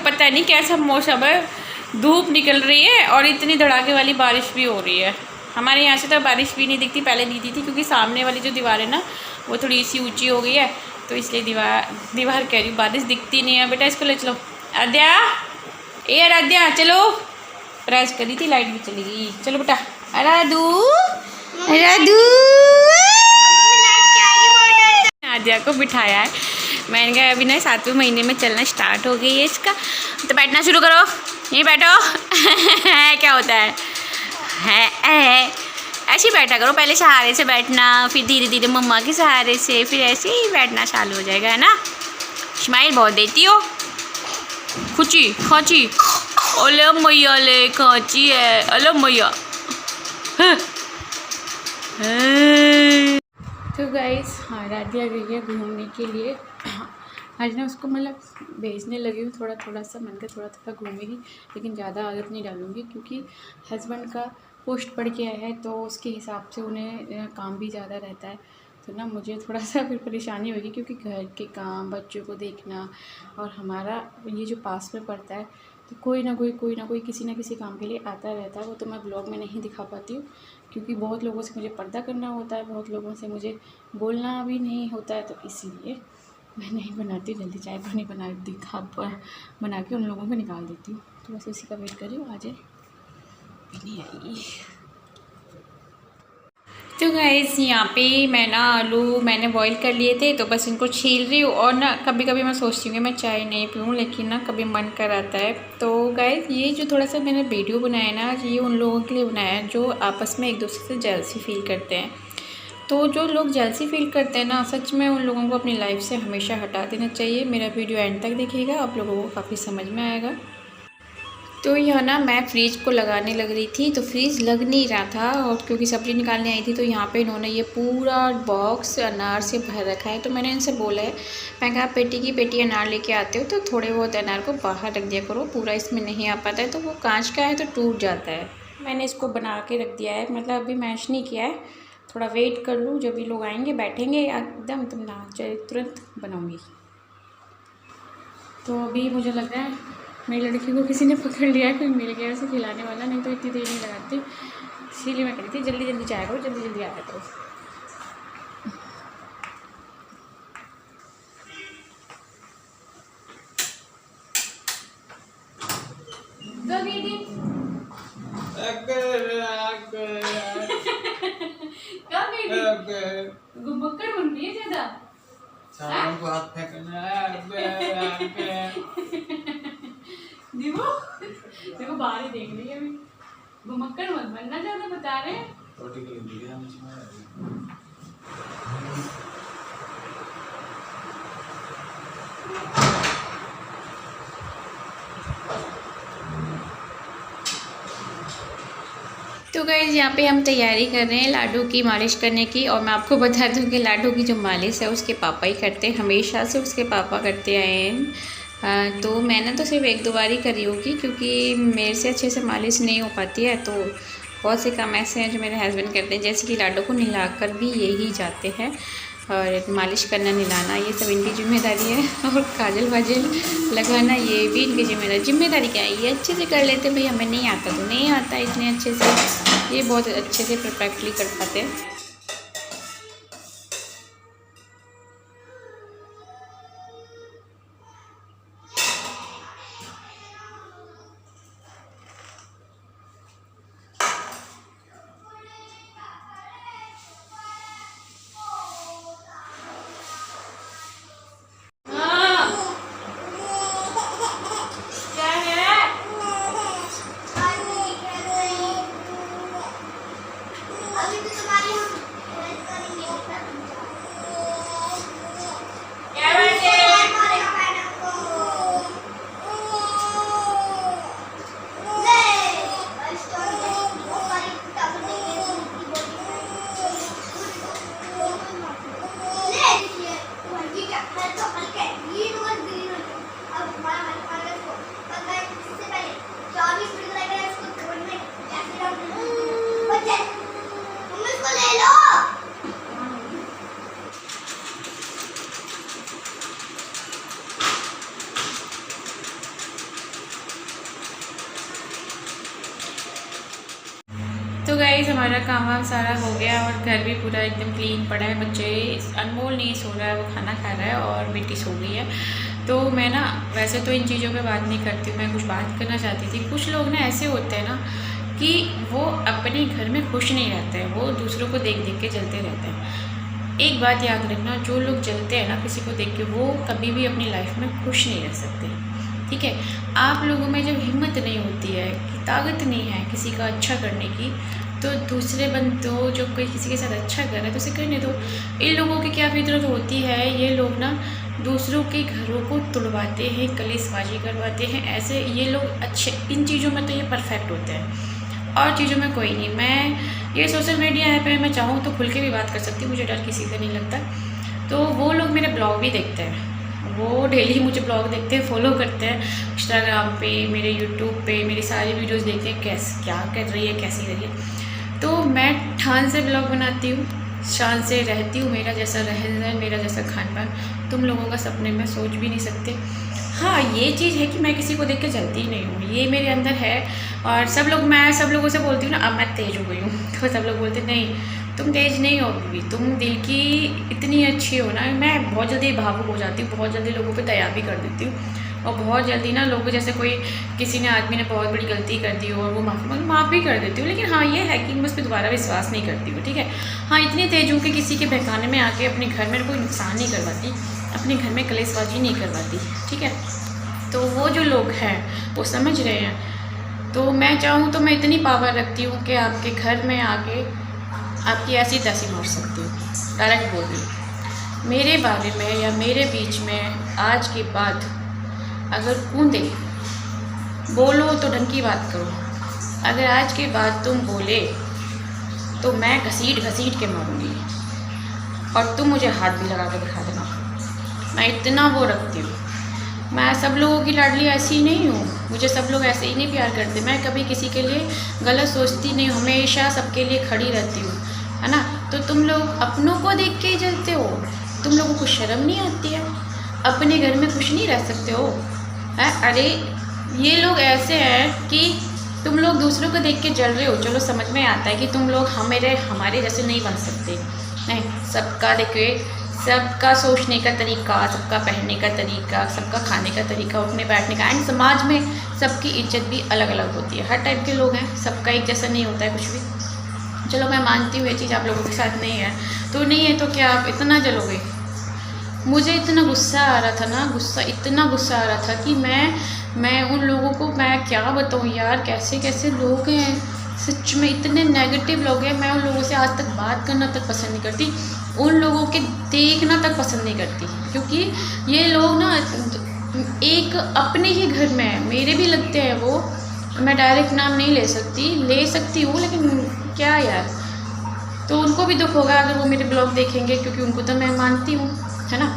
पता नहीं कैसा मौसम है, धूप निकल रही है और इतनी धड़ाके वाली बारिश भी हो रही है। हमारे यहाँ से तो बारिश भी नहीं दिखती, पहले दिखती थी क्योंकि सामने वाली जो दीवार है ना वो थोड़ी सी ऊंची हो गई है, तो इसलिए दीवार कह रही हूँ, बारिश दिखती नहीं है। बेटा इसको ले चलो। आराध्या, ए आराध्या चलो। प्रेस करी थी, लाइट भी चली गई। चलो बेटा। आराधू, आराधू। आराध्या को बिठाया है। मैंने कहा अभी ना 7वें महीने में चलना स्टार्ट हो गई है इसका, तो बैठना शुरू करो। यहीं बैठो। क्या होता है ऐसे ही बैठा करो, पहले सहारे से बैठना, फिर धीरे धीरे मम्मा के सहारे से, फिर ऐसे ही बैठना चालू हो जाएगा, है ना। स्माइल बहुत देती हो। खुची खाची, ओले मैया ले खाची है, अले मैया। तो गाइस आराध्या गई है घूमने के लिए। आज ना उसको मतलब भेजने लगी हूँ थोड़ा थोड़ा सा, मन का थोड़ा थोड़ा घूमेगी, लेकिन ज़्यादा आदत नहीं डालूँगी क्योंकि हस्बैंड का पोस्ट पड़ गया है, तो उसके हिसाब से उन्हें काम भी ज़्यादा रहता है। तो ना मुझे थोड़ा सा फिर परेशानी होगी क्योंकि घर के काम, बच्चों को देखना, और हमारा ये जो पास में पड़ता है तो कोई ना कोई किसी न किसी काम के लिए आता रहता है। वो तो मैं ब्लॉग में नहीं दिखा पाती हूँ क्योंकि बहुत लोगों से मुझे पर्दा करना होता है, बहुत लोगों से मुझे बोलना भी नहीं होता है, तो इसीलिए मैं नहीं बनाती। जल्दी चाय पानी बना के उन लोगों को निकाल देती हूँ। तो बस उसी का वेट कर रही हूँ, आ जाए। नहीं आई। तो गाइस यहाँ पे मैं ना आलू मैंने बॉईल कर लिए थे, तो बस इनको छील रही हूँ। और ना कभी कभी मैं सोचती हूँ कि मैं चाय नहीं पीऊँ, लेकिन ना कभी मन कर आता है। तो गाइस ये जो थोड़ा सा मैंने वीडियो बनाया ना, ये उन लोगों के लिए बनाया है जो आपस में एक दूसरे से जेलसी फील करते हैं। तो जो लोग जेलसी फील करते हैं ना, सच में उन लोगों को अपनी लाइफ से हमेशा हटा देना चाहिए। मेरा वीडियो एंड तक देखिएगा, आप लोगों को काफ़ी समझ में आएगा। तो यहाँ ना मैं फ्रिज को लगाने लग रही थी, तो फ्रिज लग नहीं रहा था, और क्योंकि सब्ज़ी निकालने आई थी तो यहाँ पे इन्होंने ये पूरा बॉक्स अनार से भर रखा है। तो मैंने इनसे बोला है, मैं कहा पेटी की पेटी अनार लेके आते हो तो थोड़े बहुत अनार को बाहर रख दिया करो, पूरा इसमें नहीं आ पाता है, तो वो कांच का है तो टूट जाता है। मैंने इसको बना के रख दिया है, मतलब अभी मैश नहीं किया है, थोड़ा वेट कर लूँ, जब भी लोग आएंगे बैठेंगे एकदम तो ना तुरंत बनाऊँगी। तो अभी मुझे लग रहा है मेरी लड़की को किसी ने पकड़ लिया है, कोई मिल गया उसे खिलाने वाला, नहीं तो इतनी देर नहीं लगाती। इसीलिए मैं कह रही थी जल्दी जल्दी चाय करो, जल्दी जल्दी आया करो। गुब्बक्कड़ बन रही है ज़्यादा, सालों को हाथ फेंकना है। देखो बाहर ही देख रही है अभी। घुमक्कड़ मत बनना ज़्यादा, बता रहे हैं। तो गाइस यहाँ पे हम तैयारी कर रहे हैं लाडू की मालिश करने की। और मैं आपको बता दूँ कि लाडू की जो मालिश है उसके पापा ही करते हैं, हमेशा से उसके पापा करते आए हैं। तो मैंने तो सिर्फ 1-2 बार ही करी होगी क्योंकि मेरे से अच्छे से मालिश नहीं हो पाती है। तो बहुत से काम ऐसे हैं जो मेरे हस्बैंड करते हैं, जैसे कि लाडू को नहलाकर भी यही जाते हैं, और मालिश करना, नहलाना ये सब इनकी जिम्मेदारी है, और काजल वाजल लगाना ये भी इनकी जिम्मेदारी क्या है, ये अच्छे से कर लेते। भाई हमें नहीं आता तो नहीं आता इतने अच्छे से, ये बहुत अच्छे से परफेक्टली कर पाते हैं। तो गाइस हमारा काम वाम सारा हो गया और घर भी पूरा एकदम क्लीन पड़ा है। बच्चे, अनमोल नहीं सो रहा है, वो खाना खा रहा है और बेटी सो गई है। तो मैं ना वैसे तो इन चीज़ों पे बात नहीं करती हूँ, मैं कुछ बात करना चाहती थी। कुछ लोग ना ऐसे होते हैं ना कि वो अपने घर में खुश नहीं रहते हैं, वो दूसरों को देख देख के जलते रहते हैं। एक बात याद रखना, जो लोग जलते हैं ना किसी को देख के, वो कभी भी अपनी लाइफ में खुश नहीं रह सकते, ठीक है। आप लोगों में जब हिम्मत नहीं होती है, कि ताकत नहीं है किसी का अच्छा करने की, तो दूसरे बंदों जो कोई किसी के साथ अच्छा कर रहा है तो उसे करने दो। इन लोगों की क्या फितरत होती है, ये लोग ना दूसरों के घरों को तुड़वाते हैं, कलेशबाजी करवाते हैं। ऐसे ये लोग अच्छे, इन चीज़ों में तो ये परफेक्ट होते हैं और चीज़ों में कोई नहीं। मैं ये सोशल मीडिया ऐप है, मैं चाहूँ तो खुल के भी बात कर सकती हूँ, मुझे डर किसी से नहीं लगता। तो वो लोग मेरे ब्लॉग भी देखते हैं, वो डेली मुझे ब्लॉग देखते हैं, फॉलो करते हैं इंस्टाग्राम पे, मेरे यूट्यूब पे मेरी सारी वीडियोस देखते हैं, कैसे क्या कर रही है, कैसी रही है। तो मैं ठान से ब्लॉग बनाती हूँ, शान से रहती हूँ, मेरा जैसा रहन सहन, मेरा जैसा खान पान तुम लोगों का सपने में सोच भी नहीं सकते। हाँ, ये चीज़ है कि मैं किसी को देख के जलती ही नहीं हूँ, ये मेरे अंदर है। और मैं सब लोगों से बोलती हूँ ना, अब मैं तेज़ हो गई हूँ, तो सब लोग बोलते नहीं तुम तेज़ नहीं हो अभी, तुम दिल की इतनी अच्छी हो ना। मैं बहुत जल्दी भावुक हो जाती हूँ, बहुत जल्दी लोगों पे दया भी कर देती हूँ, और बहुत जल्दी ना लोगों, जैसे कोई किसी ने आदमी ने बहुत बड़ी गलती कर दी हो और वो माफ़ भी कर देती हूँ। लेकिन हाँ, ये है कि मैं उस पर दोबारा विश्वास नहीं करती हूँ, ठीक है। हाँ, इतनी तेज हूँ कि किसी के बहकाने में आके अपने घर में कोई नुकसान नहीं करवाती, अपने घर में कलेशबाजी नहीं करवाती, ठीक है। तो वो जो लोग हैं वो समझ रहे हैं। तो मैं चाहूँ तो मैं इतनी पावर रखती हूँ कि आपके घर में आके आपकी ऐसी तैसी मार सकती हूँ, डायरेक्ट बोल रही। मेरे बारे में या मेरे बीच में आज के बाद अगर कूदे बोलो तो ढंग की बात करो। अगर आज के बाद तुम बोले तो मैं घसीट घसीट के मारूंगी, और तुम मुझे हाथ भी लगा के दिखा देना। मैं इतना वो रखती हूँ। मैं सब लोगों की लाडली ऐसी नहीं हूँ, मुझे सब लोग ऐसे ही नहीं प्यार करते। मैं कभी किसी के लिए गलत सोचती नहीं हूँ, हमेशा सबके लिए खड़ी रहती हूँ, है ना। तो तुम लोग अपनों को देख के ही जलते हो, तुम लोगों को शर्म नहीं आती है, अपने घर में खुश नहीं रह सकते हो, है। अरे ये लोग ऐसे हैं कि तुम लोग दूसरों को देख के जल रहे हो, चलो समझ में आता है कि तुम लोग हमारे जैसे नहीं बन सकते। नहीं, सबका देखिए, सबका सोचने का तरीका, सबका पहनने का तरीका, सबका खाने का तरीका, उठने बैठने का, एंड समाज में सबकी इज्जत भी अलग अलग होती है। हर टाइप के लोग हैं, सबका एक जैसा नहीं होता है कुछ भी। चलो मैं मानती हूँ ये चीज़ आप लोगों के साथ नहीं है, तो नहीं है तो क्या आप इतना जलोगे। मुझे इतना गुस्सा आ रहा था ना, इतना गुस्सा आ रहा था कि मैं उन लोगों को मैं क्या बताऊँ यार, कैसे कैसे लोग हैं, सच में इतने नेगेटिव लोग हैं। मैं उन लोगों से आज तक बात करना तक पसंद नहीं करती, उन लोगों के देखना तक पसंद नहीं करती, क्योंकि ये लोग ना एक अपने ही घर में है, मेरे भी लगते हैं वो। मैं डायरेक्ट नाम नहीं ले सकती हूँ, लेकिन क्या यार, तो उनको भी दुख होगा अगर वो मेरे ब्लॉग देखेंगे, क्योंकि उनको तो मैं मानती हूँ, है ना।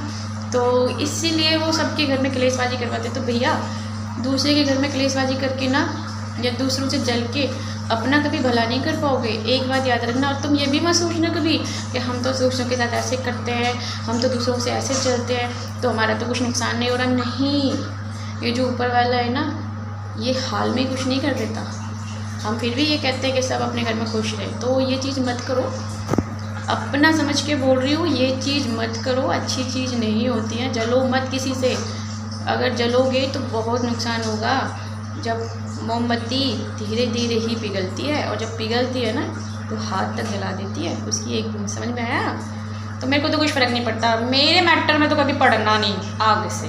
तो इसीलिए वो सबके घर में कलेशबाजी करवाते। तो भैया, दूसरे के घर में कलेशबाजी करके ना, या दूसरों से जल के अपना कभी भला नहीं कर पाओगे, एक बात याद रखना। और तुम ये भी मत सोचना कभी कि हम तो दूसरों के साथ ऐसे करते हैं, हम तो दूसरों से ऐसे चलते हैं तो हमारा तो कुछ नुकसान नहीं हो रहा। नहीं, ये जो ऊपर वाला है ना, ये हाल में कुछ नहीं कर देता। हम फिर भी ये कहते हैं कि सब अपने घर में खुश रहे, तो ये चीज़ मत करो। अपना समझ के बोल रही हूँ, ये चीज़ मत करो, अच्छी चीज़ नहीं होती है। जलो मत किसी से, अगर जलोगे तो बहुत नुकसान होगा। जब मोमबत्ती धीरे धीरे ही पिघलती है, और जब पिघलती है ना तो हाथ तक जला देती है, उसकी एक बूंद, समझ में आया। तो मेरे को तो कुछ फ़र्क नहीं पड़ता, मेरे मैटर में तो कभी पड़ना नहीं आग से,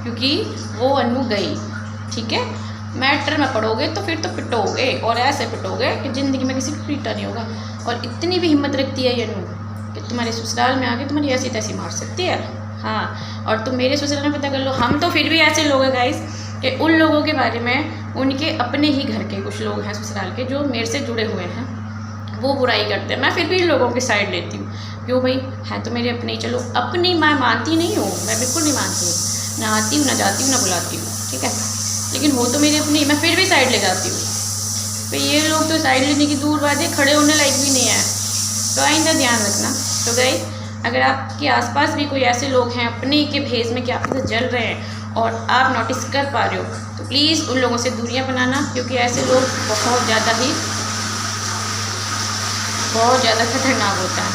क्योंकि वो अनु गई, ठीक है। मैटर में पड़ोगे तो फिर तो पिटोगे, और ऐसे पिटोगे कि ज़िंदगी में किसी को पीटा नहीं होगा। और इतनी भी हिम्मत रखती है ये अनु कि तुम्हारे ससुराल में आके तुम्हारी ऐसी तैसी मार सकती है। हाँ, और तुम मेरे ससुराल में पता कर लो, हम तो फिर भी ऐसे लोग हैं गाइस कि उन लोगों के बारे में, उनके अपने ही घर के कुछ लोग हैं ससुराल के जो मेरे से जुड़े हुए हैं, वो बुराई करते हैं। मैं फिर भी इन लोगों की साइड लेती हूँ, क्यों भाई, हैं तो मेरे अपने ही। चलो अपनी मैं मानती नहीं हूँ, मैं बिल्कुल नहीं मानती, ना आती हूँ, ना जाती हूँ, ना बुलाती हूँ, ठीक है। लेकिन वो तो मेरे अपनी, मैं फिर भी साइड ले जाती हूँ। तो ये लोग तो साइड लेने की दूर बात है, खड़े होने लायक भी नहीं है। तो आइंदा ध्यान रखना। तो गाइस, अगर आपके आसपास भी कोई ऐसे लोग हैं अपने के भेज में कि आपके साथ जल रहे हैं और आप नोटिस कर पा रहे हो, तो प्लीज़ उन लोगों से दूरियां बनाना, क्योंकि ऐसे लोग बहुत ज़्यादा ही बहुत ज़्यादा खतरनाक होता है।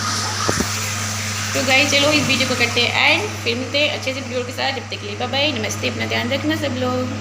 तो गाइस चलो इस वीडियो को करते हैं एंड फिर मिलते हैं अच्छे से वीडियो के साथ। जब तक के लिए बाय बाय, नमस्ते, अपना ध्यान रखना सब लोग।